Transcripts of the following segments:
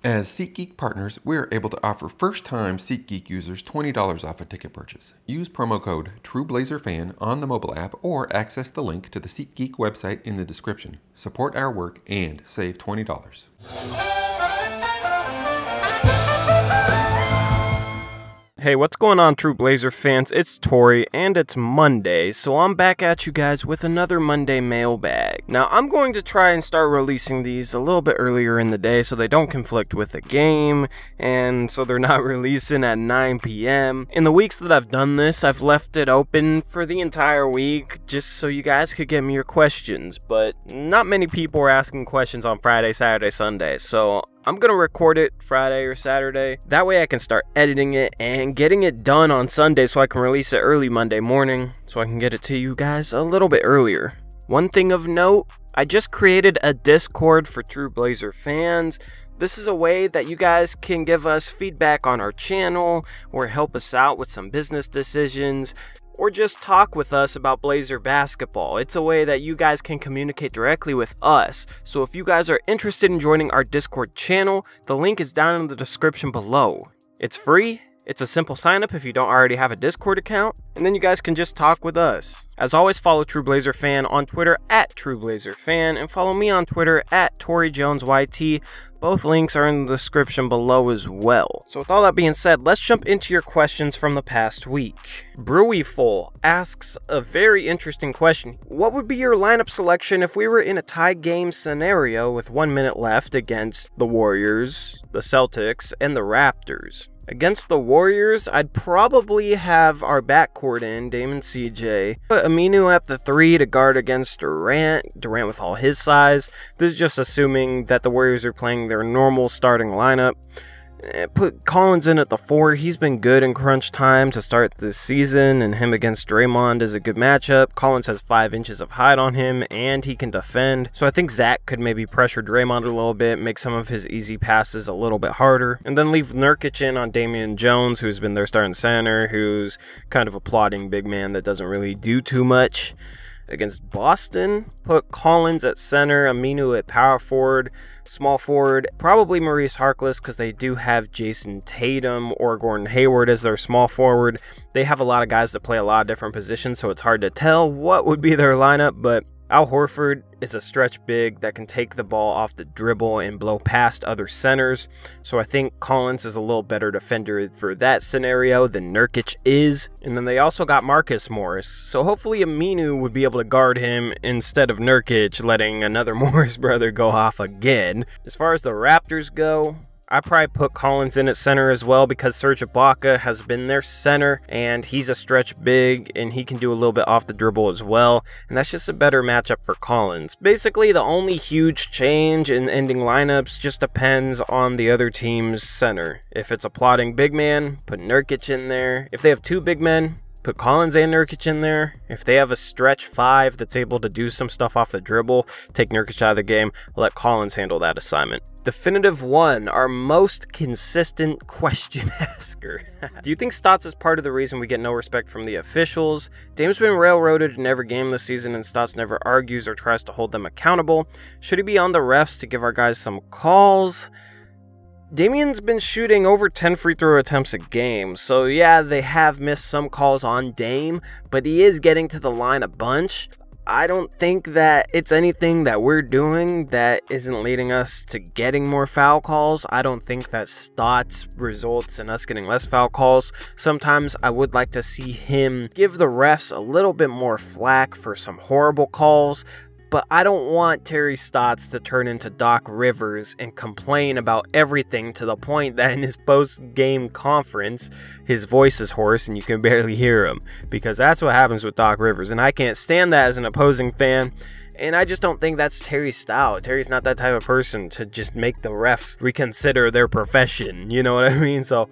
As SeatGeek partners, we are able to offer first-time SeatGeek users $20 off a ticket purchase. Use promo code TrueBlazerFan on the mobile app or access the link to the SeatGeek website in the description. Support our work and save $20. Hey, what's going on, True Blazer fans? It's Tori, and it's Monday, so I'm back at you guys with another Monday mailbag. Now, I'm going to try and start releasing these a little bit earlier in the day so they don't conflict with the game, and so they're not releasing at 9 p.m. In the weeks that I've done this, I've left it open for the entire week just so you guys could get me your questions, but not many people are asking questions on Friday, Saturday, Sunday, so I'm gonna record it Friday or Saturday. That way I can start editing it and getting it done on Sunday so I can release it early Monday morning so I can get it to you guys a little bit earlier. One thing of note, I just created a Discord for True Blazer fans. This is a way that you guys can give us feedback on our channel or help us out with some business decisions, or just talk with us about Blazer basketball. It's a way that you guys can communicate directly with us. So if you guys are interested in joining our Discord channel, the link is down in the description below. It's free. It's a simple sign up if you don't already have a Discord account, and then you guys can just talk with us. As always, follow True Blazer Fan on Twitter at True Blazer Fan, and follow me on Twitter at ToryJonesYT. Both links are in the description below as well. So with all that being said, let's jump into your questions from the past week. Brewiful asks a very interesting question. What would be your lineup selection if we were in a tie game scenario with 1 minute left against the Warriors, the Celtics, and the Raptors? Against the Warriors, I'd probably have our backcourt in, Dame and CJ. Put Aminu at the 3 to guard against Durant with all his size. This is just assuming that the Warriors are playing their normal starting lineup. Put Collins in at the 4. He's been good in crunch time to start this season, and him against Draymond is a good matchup. Collins has 5 inches of height on him, and he can defend. So I think Zach could maybe pressure Draymond a little bit, make some of his easy passes a little bit harder, and then leave Nurkic in on Damian Jones, who's been their starting center, who's kind of a plodding big man that doesn't really do too much. Against Boston, put Collins at center, Aminu at power forward, small forward, probably Maurice Harkless because they do have Jason Tatum or Gordon Hayward as their small forward. They have a lot of guys that play a lot of different positions, so it's hard to tell what would be their lineup, but Al Horford is a stretch big that can take the ball off the dribble and blow past other centers. So I think Collins is a little better defender for that scenario than Nurkic is. And then they also got Marcus Morris. So hopefully Aminu would be able to guard him instead of Nurkic letting another Morris brother go off again. As far as the Raptors go, I probably put Collins in at center as well because Serge Ibaka has been their center and he's a stretch big and he can do a little bit off the dribble as well, and that's just a better matchup for Collins. Basically, the only huge change in ending lineups just depends on the other team's center. If it's a plotting big man, put Nurkic in there. If they have 2 big men, put Collins and Nurkic in there. If they have a stretch 5 that's able to do some stuff off the dribble, take Nurkic out of the game, let Collins handle that assignment. Definitive One, our most consistent question asker. Do you think Stotts is part of the reason we get no respect from the officials? Dame's been railroaded in every game this season and Stotts never argues or tries to hold them accountable. Should he be on the refs to give our guys some calls? Damian's been shooting over 10 free throw attempts a game, so yeah, they have missed some calls on Dame, but he is getting to the line a bunch. I don't think that it's anything that we're doing that isn't leading us to getting more foul calls. I don't think that Stotts results in us getting less foul calls. Sometimes I would like to see him give the refs a little bit more flack for some horrible calls, but I don't want Terry Stotts to turn into Doc Rivers and complain about everything to the point that in his post-game conference, his voice is hoarse and you can barely hear him, because that's what happens with Doc Rivers, and I can't stand that as an opposing fan. And I just don't think that's Terry's style. Terry's not that type of person to just make the refs reconsider their profession, you know what I mean? So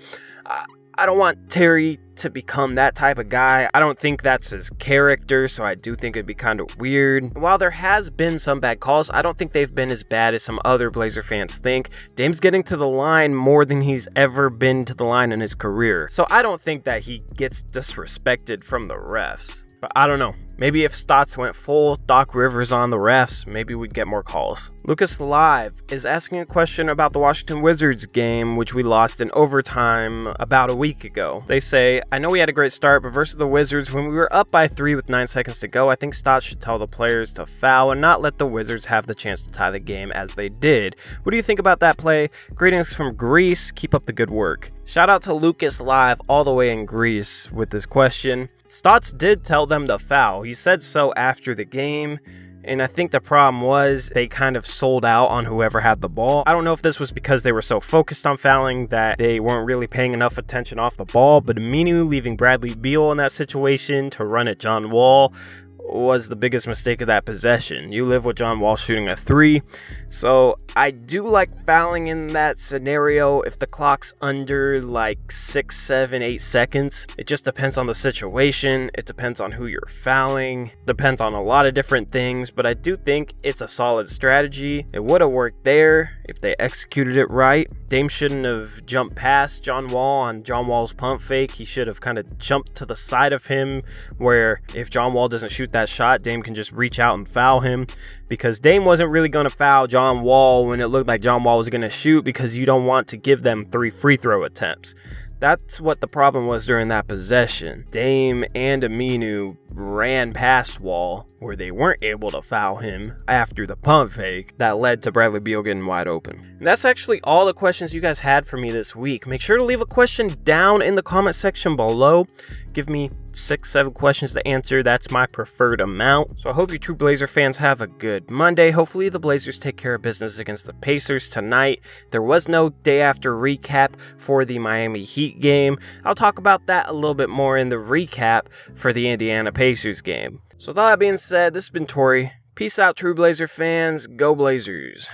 I don't want Terry to become that type of guy. I don't think that's his character, so I do think it'd be kind of weird. While there has been some bad calls, I don't think they've been as bad as some other Blazer fans think. Dame's getting to the line more than he's ever been to the line in his career, so I don't think that he gets disrespected from the refs. But I don't know. Maybe if Stotts went full Doc Rivers on the refs, maybe we'd get more calls. Lucas Live is asking a question about the Washington Wizards game, which we lost in overtime about a week ago. They say, I know we had a great start, but versus the Wizards, when we were up by 3 with 9 seconds to go, I think Stotts should tell the players to foul and not let the Wizards have the chance to tie the game as they did. What do you think about that play? Greetings from Greece. Keep up the good work. Shout out to Lucas Live all the way in Greece with this question. Stotts did tell them to foul. He said so after the game, and I think the problem was they kind of sold out on whoever had the ball. I don't know if this was because they were so focused on fouling that they weren't really paying enough attention off the ball, but Aminu leaving Bradley Beal in that situation to run at John Wall was the biggest mistake of that possession. You live with John Wall shooting a 3, so I do like fouling in that scenario if the clock's under like 6, 7, 8 seconds. It just depends on the situation. It depends on who you're fouling. Depends on a lot of different things, but I do think it's a solid strategy. It would have worked there if they executed it right. Dame shouldn't have jumped past John Wall on John Wall's pump fake. He should have kind of jumped to the side of him, where if John Wall doesn't shoot that shot, Dame can just reach out and foul him, because Dame wasn't really going to foul John Wall when it looked like John Wall was going to shoot, because you don't want to give them 3 free throw attempts. That's what the problem was during that possession. Dame and Aminu ran past Wall where they weren't able to foul him after the pump fake that led to Bradley Beal getting wide open. And that's actually all the questions you guys had for me this week. Make sure to leave a question down in the comment section below. Give me 6, 7 questions to answer. That's my preferred amount. So I hope you true Blazer fans have a good Monday. Hopefully the Blazers take care of business against the Pacers tonight. There was no day after recap for the Miami Heat game. I'll talk about that a little bit more in the recap for the Indiana Pacers game. So with all that being said, this has been Tori. Peace out, true Blazer fans. Go Blazers.